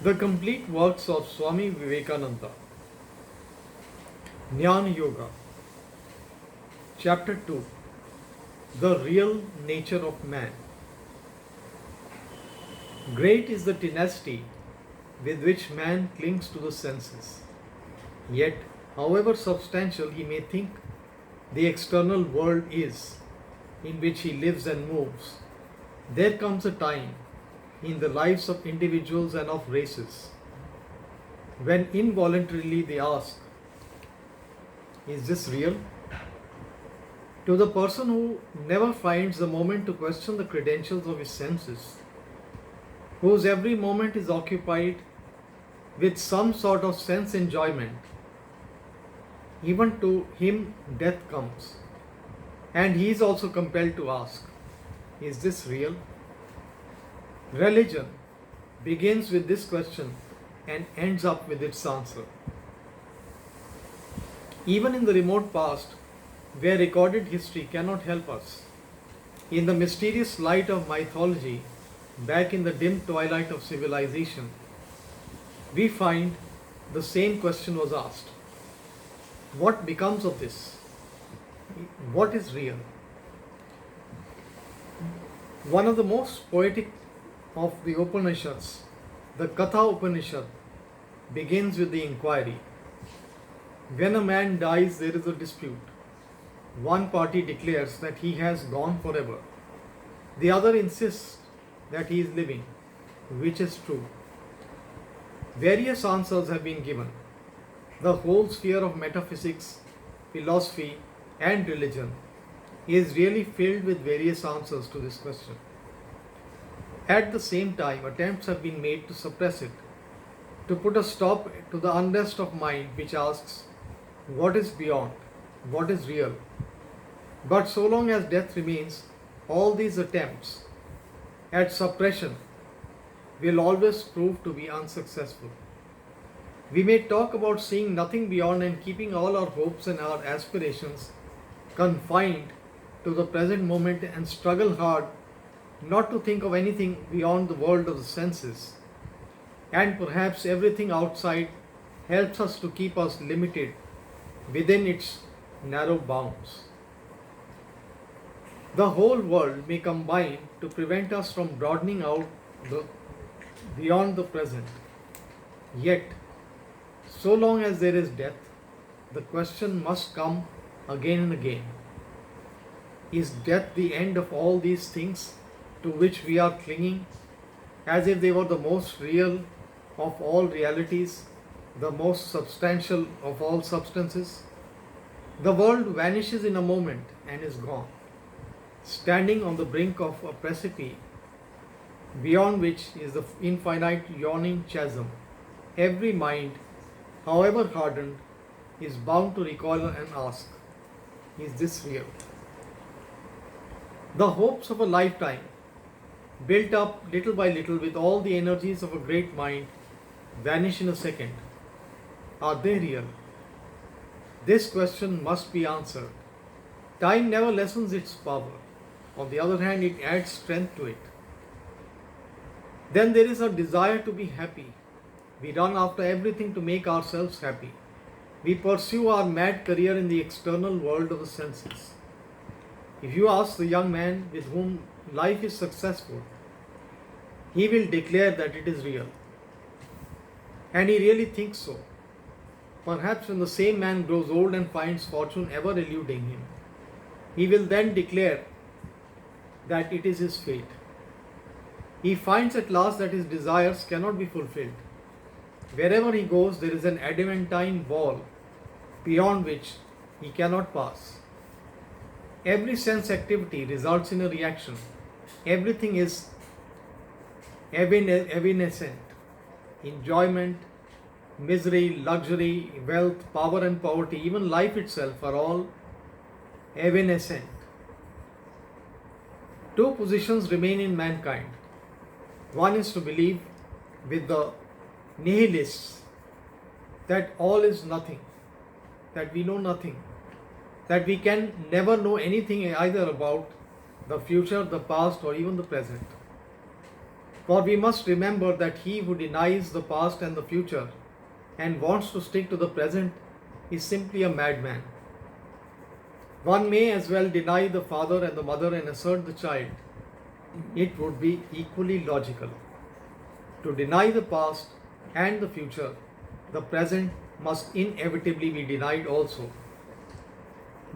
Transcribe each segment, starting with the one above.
The complete works of Swami Vivekananda, Jnana Yoga, Chapter 2, The Real Nature of Man. Great is the tenacity with which man clings to the senses. Yet, however substantial he may think the external world is, in which he lives and moves, there comes a time in the lives of individuals and of races when involuntarily they ask, is this real? To the person who never finds the moment to question the credentials of his senses, whose every moment is occupied with some sort of sense enjoyment, even to him death comes, and he is also compelled to ask, is this real? Religion begins with this question and ends up with its answer. Even in the remote past, where recorded history cannot help us, in the mysterious light of mythology, back in the dim twilight of civilization, we find the same question was asked. What becomes of this? What is real? One of the most poetic of the Upanishads, the Katha Upanishad, begins with the inquiry. When a man dies, there is a dispute. One party declares that he has gone forever. The other insists that he is living. Which is true? Various answers have been given. The whole sphere of metaphysics, philosophy, and religion is really filled with various answers to this question. At the same time, attempts have been made to suppress it, to put a stop to the unrest of mind which asks, what is beyond? What is real? But so long as death remains, all these attempts at suppression will always prove to be unsuccessful. We may talk about seeing nothing beyond and keeping all our hopes and our aspirations confined to the present moment and struggle hard not to think of anything beyond the world of the senses. And perhaps everything outside helps us to keep us limited within its narrow bounds. The whole world may combine to prevent us from broadening out beyond the present. Yet, so long as there is death, the question must come again and again. Is death the end of all these things to which we are clinging, as if they were the most real of all realities, the most substantial of all substances? The world vanishes in a moment and is gone, standing on the brink of a precipice beyond which is the infinite yawning chasm. Every mind, however hardened, is bound to recoil and ask, is this real? The hopes of a lifetime, built up little by little with all the energies of a great mind, vanish in a second. Are they real? This question must be answered. Time never lessens its power. On the other hand, it adds strength to it. Then there is a desire to be happy. We run after everything to make ourselves happy. We pursue our mad career in the external world of the senses. If you ask the young man with whom life is successful, he will declare that it is real. And he really thinks so. Perhaps when the same man grows old and finds fortune ever eluding him, he will then declare that it is his fate. He finds at last that his desires cannot be fulfilled. Wherever he goes, there is an adamantine wall beyond which he cannot pass. Every sense activity results in a reaction. Everything is evanescent. Enjoyment, misery, luxury, wealth, power and poverty, even life itself are all evanescent. Two positions remain in mankind. One is to believe with the nihilists that all is nothing, that we know nothing, that we can never know anything either about the future, the past, or even the present. For we must remember that he who denies the past and the future and wants to stick to the present is simply a madman. One may as well deny the father and the mother and assert the child. It would be equally logical. To deny the past and the future, the present must inevitably be denied also.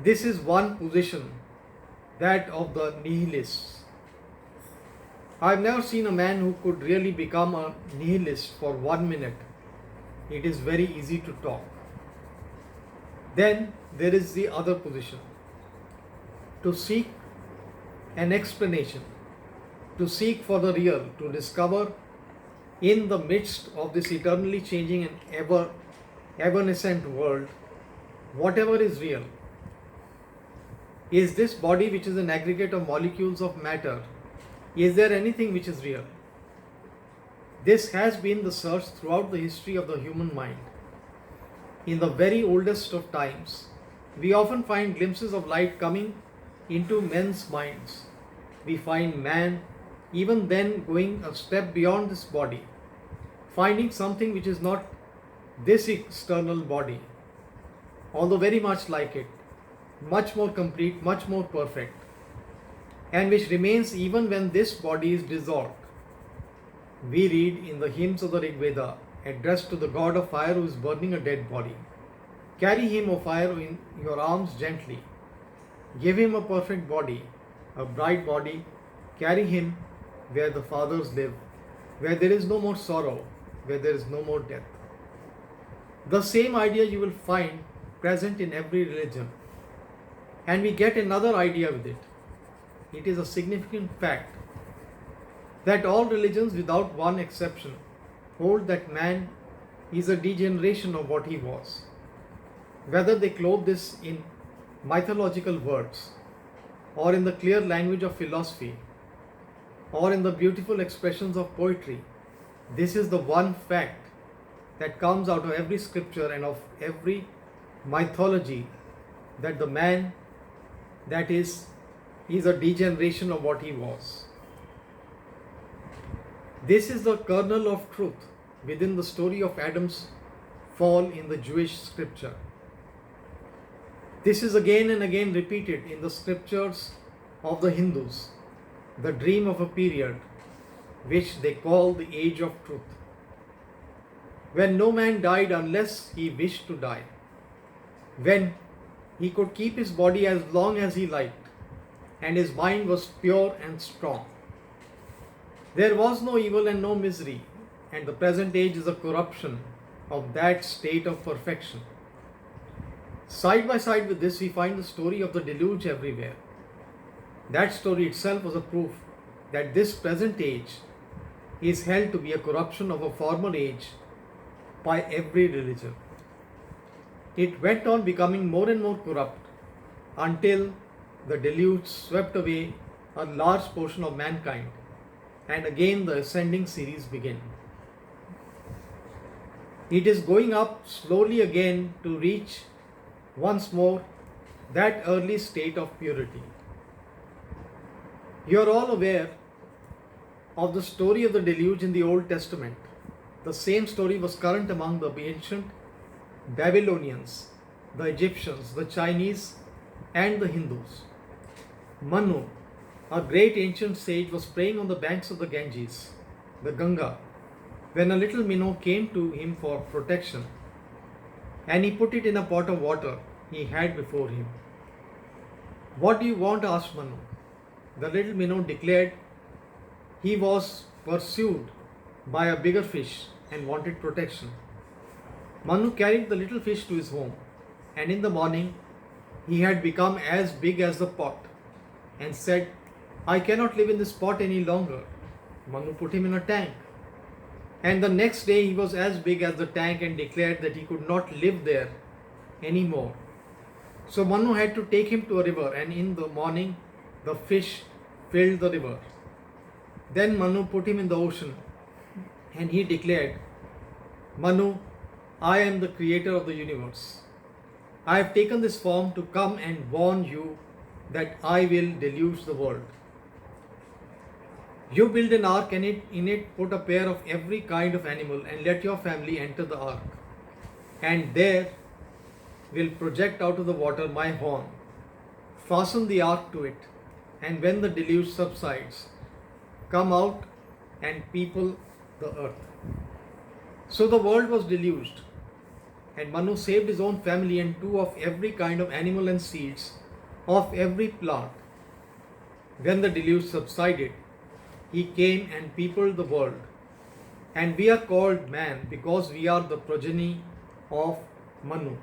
This is one position, that of the nihilists. I have never seen a man who could really become a nihilist for 1 minute. It is very easy to talk. Then there is the other position, to seek an explanation, to seek for the real, to discover in the midst of this eternally changing and evanescent world whatever is real. Is this body, which is an aggregate of molecules of matter, is there anything which is real? This has been the search throughout the history of the human mind. In the very oldest of times, we often find glimpses of light coming into men's minds. We find man even then going a step beyond this body, finding something which is not this external body, although very much like it, much more complete, much more perfect, and which remains even when this body is dissolved. We read in the hymns of the Rig Veda, addressed to the god of fire who is burning a dead body, "Carry him, O fire, in your arms gently. Give him a perfect body, a bright body. Carry him where the fathers live, where there is no more sorrow, where there is no more death." The same idea you will find present in every religion. And we get another idea with it. It is a significant fact that all religions, without one exception, hold that man is a degeneration of what he was. Whether they clothe this in mythological words, or in the clear language of philosophy, or in the beautiful expressions of poetry, this is the one fact that comes out of every scripture and of every mythology, that the man, that is a degeneration of what he was. This is the kernel of truth within the story of Adam's fall in the Jewish scripture. This is again and again repeated in the scriptures of the Hindus, the dream of a period which they call the age of truth, when no man died unless he wished to die, when he could keep his body as long as he liked, and his mind was pure and strong. There was no evil and no misery, and the present age is a corruption of that state of perfection. Side by side with this, we find the story of the deluge everywhere. That story itself was a proof that this present age is held to be a corruption of a former age by every religion. It went on becoming more and more corrupt until the deluge swept away a large portion of mankind, and again the ascending series began. It is going up slowly again to reach once more that early state of purity. You are all aware of the story of the deluge in the Old Testament. The same story was current among the ancient Babylonians, the Egyptians, the Chinese, and the Hindus. Manu, a great ancient sage, was praying on the banks of the Ganges, the Ganga, when a little minnow came to him for protection, and he put it in a pot of water he had before him. "What do you want?" asked Manu. The little minnow declared he was pursued by a bigger fish and wanted protection. Manu carried the little fish to his home, and in the morning he had become as big as the pot, and said, "I cannot live in this pot any longer." Manu put him in a tank, and the next day he was as big as the tank and declared that he could not live there anymore. So Manu had to take him to a river, and in the morning the fish filled the river. Then Manu put him in the ocean, and he declared, "Manu, I am the creator of the universe. I have taken this form to come and warn you that I will deluge the world." You build an ark and in it put a pair of every kind of animal and let your family enter the ark. And there will project out of the water my horn. Fasten the ark to it, and when the deluge subsides, come out and people the earth. So the world was deluged, and Manu saved his own family and two of every kind of animal and seeds of every plant. When the deluge subsided, he came and peopled the world. And we are called man because we are the progeny of Manu.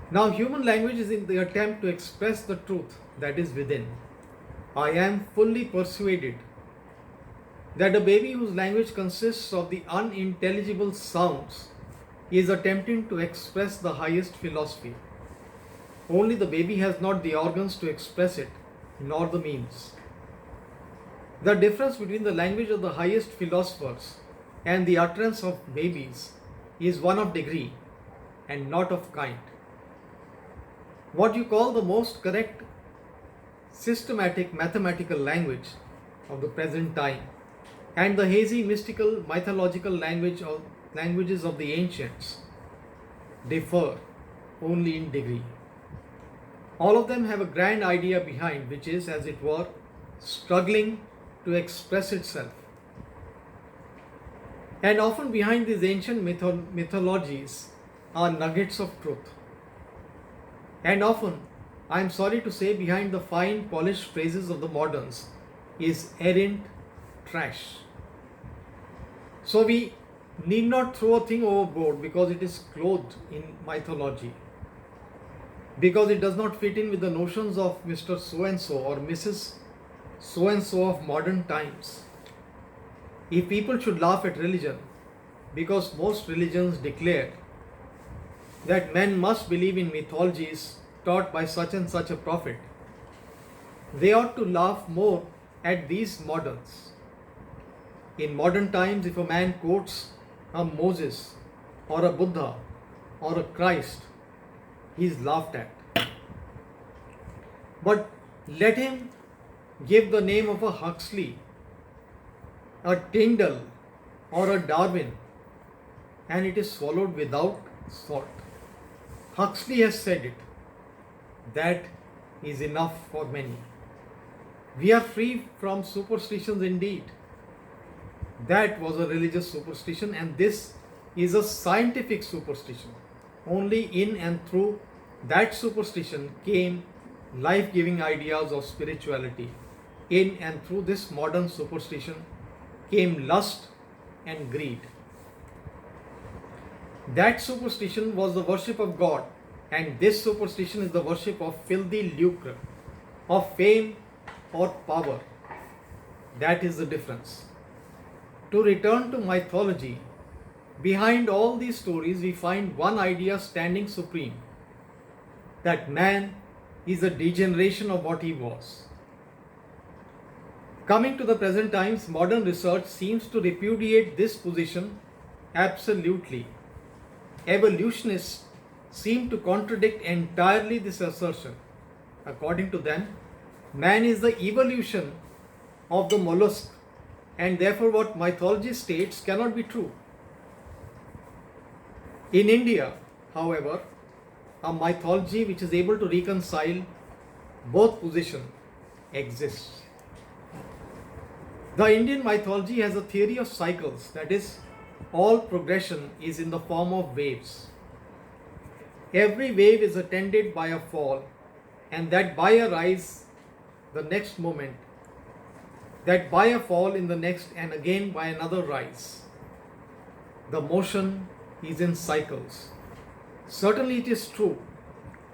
Now, human language is in the attempt to express the truth that is within. I am fully persuaded that a baby whose language consists of the unintelligible sounds is attempting to express the highest philosophy. Only the baby has not the organs to express it, nor the means. The difference between the language of the highest philosophers and the utterance of babies is one of degree and not of kind. What you call the most correct systematic mathematical language of the present time and the hazy mystical mythological languages of the ancients differ only in degree. All of them have a grand idea behind, which is, as it were, struggling to express itself. And often behind these ancient mythologies are nuggets of truth. And often, I am sorry to say, behind the fine polished phrases of the moderns is errant trash. So we need not throw a thing overboard because it is clothed in mythology, because it does not fit in with the notions of Mr. So-and-so or Mrs. So-and-so of modern times. If people should laugh at religion, because most religions declare that men must believe in mythologies taught by such and such a prophet, they ought to laugh more at these moderns. In modern times, if a man quotes a Moses or a Buddha or a Christ, he is laughed at. But let him give the name of a Huxley, a Tyndall, or a Darwin, and it is swallowed without salt. Huxley has said it. That is enough for many. We are free from superstitions indeed. That was a religious superstition, and this is a scientific superstition. Only in and through that superstition came life-giving ideas of spirituality. In and through this modern superstition came lust and greed. That superstition was the worship of God, and this superstition is the worship of filthy lucre, of fame or power. That is the difference. To return to mythology, behind all these stories we find one idea standing supreme, that man is a degeneration of what he was. Coming to the present times, modern research seems to repudiate this position absolutely. Evolutionists seem to contradict entirely this assertion. According to them, man is the evolution of the mollusk, and therefore what mythology states cannot be true. In India, however, a mythology which is able to reconcile both positions exists. The Indian mythology has a theory of cycles, that is, all progression is in the form of waves. Every wave is attended by a fall, and that by a rise the next moment, that by a fall in the next, and again by another rise. The motion is in cycles. Certainly it is true,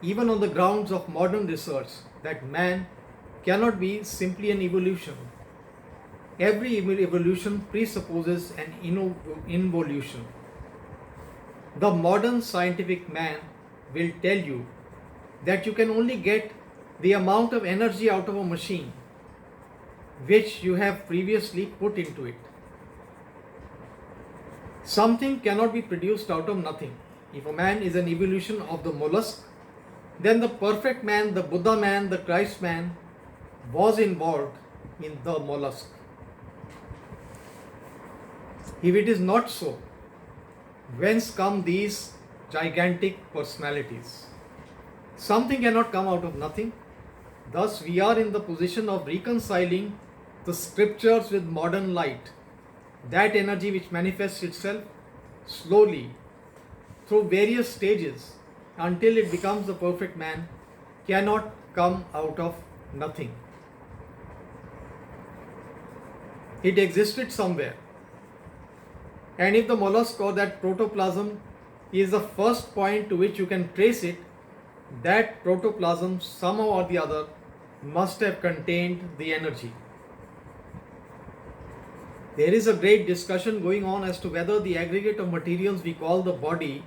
even on the grounds of modern research, that man cannot be simply an evolution. Every evolution presupposes an involution. The modern scientific man will tell you that you can only get the amount of energy out of a machine which you have previously put into it. Something cannot be produced out of nothing. If a man is an evolution of the mollusk, then the perfect man, the Buddha man, the Christ man was involved in the mollusk. If it is not so, whence come these gigantic personalities? Something cannot come out of nothing. Thus, we are in the position of reconciling the scriptures with modern light. That energy which manifests itself slowly through various stages until it becomes the perfect man cannot come out of nothing. It existed somewhere. And if the mollusk or that protoplasm is the first point to which you can trace it, that protoplasm somehow or the other must have contained the energy. There is a great discussion going on as to whether the aggregate of materials we call the body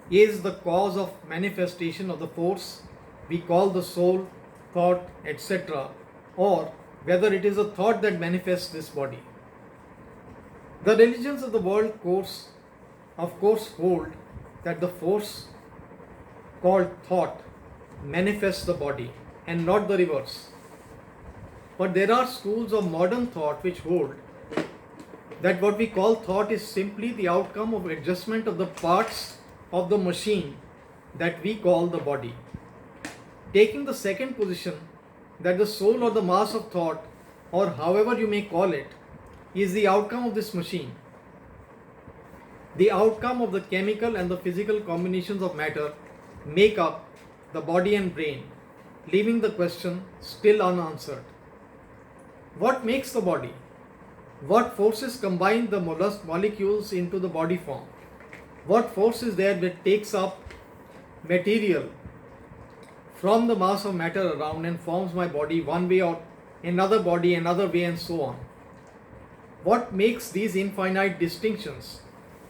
is the cause of manifestation of the force we call the soul, thought, etc., or whether it is a thought that manifests this body. The religions of the world of course hold that the force called thought manifests the body and not the reverse. But there are schools of modern thought which hold that what we call thought is simply the outcome of adjustment of the parts of the machine that we call the body. Taking the second position, that the soul or the mass of thought, or however you may call it, is the outcome of this machine, the outcome of the chemical and the physical combinations of matter make up the body and brain, leaving the question still unanswered. What makes the body? What forces combine the molecules into the body form? What force is there that takes up material from the mass of matter around and forms my body one way or another body another way and so on? What makes these infinite distinctions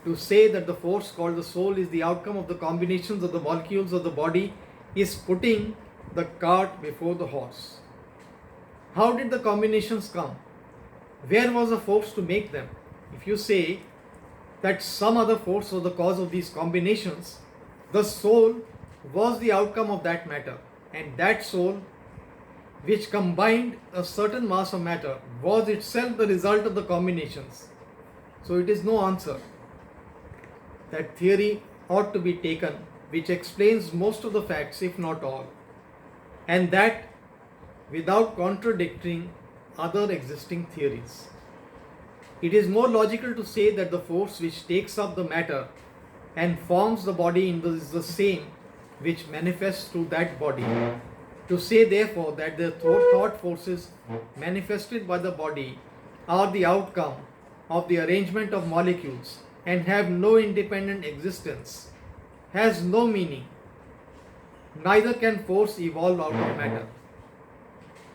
to say that the force called the soul is the outcome of the combinations of the molecules of the body is putting the cart before the horse? How did the combinations come? Where was the force to make them? If you say that some other force was the cause of these combinations, the soul was the outcome of that matter, and that soul which combined a certain mass of matter was itself the result of the combinations. So it is no answer. That theory ought to be taken, which explains most of the facts, if not all, and that without contradicting other existing theories. It is more logical to say that the force which takes up the matter and forms the body is the same which manifests through that body. To say therefore that the thought forces manifested by the body are the outcome of the arrangement of molecules and have no independent existence has no meaning. Neither can force evolve out of matter.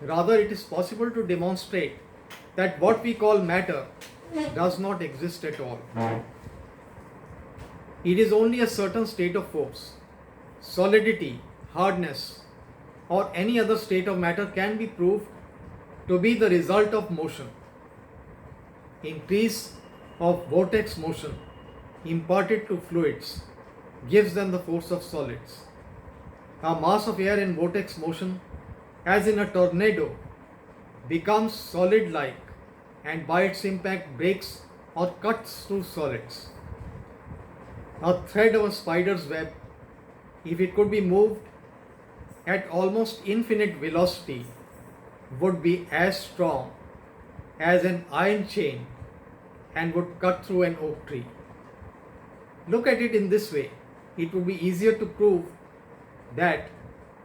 Rather, it is possible to demonstrate that what we call matter does not exist at all. It is only a certain state of force. Solidity, hardness, or any other state of matter can be proved to be the result of motion. Increase of vortex motion imparted to fluids gives them the force of solids. A mass of air in vortex motion, as in a tornado, becomes solid-like and by its impact breaks or cuts through solids. A thread of a spider's web, if it could be moved at almost infinite velocity, would be as strong as an iron chain and would cut through an oak tree. Look at it in this way. It would be easier to prove that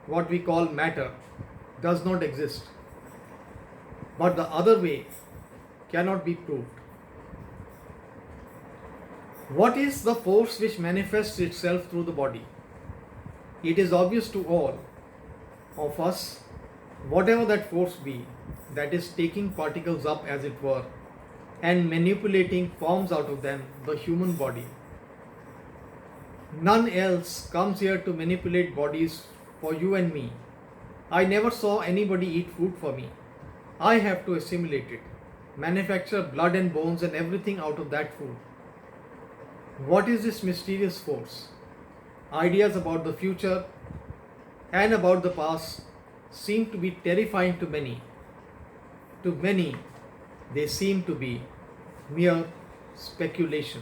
what we call matter does not exist. But the other way cannot be proved. What is the force which manifests itself through the body? It is obvious to all of us, whatever that force be, that is taking particles up as it were and manipulating forms out of them, the human body. None else comes here to manipulate bodies for you and me. I never saw anybody eat food for me. I have to assimilate it, manufacture blood and bones and everything out of that food. What is this mysterious force? Ideas about the future and about the past seem to be terrifying to many. To many, they seem to be mere speculation.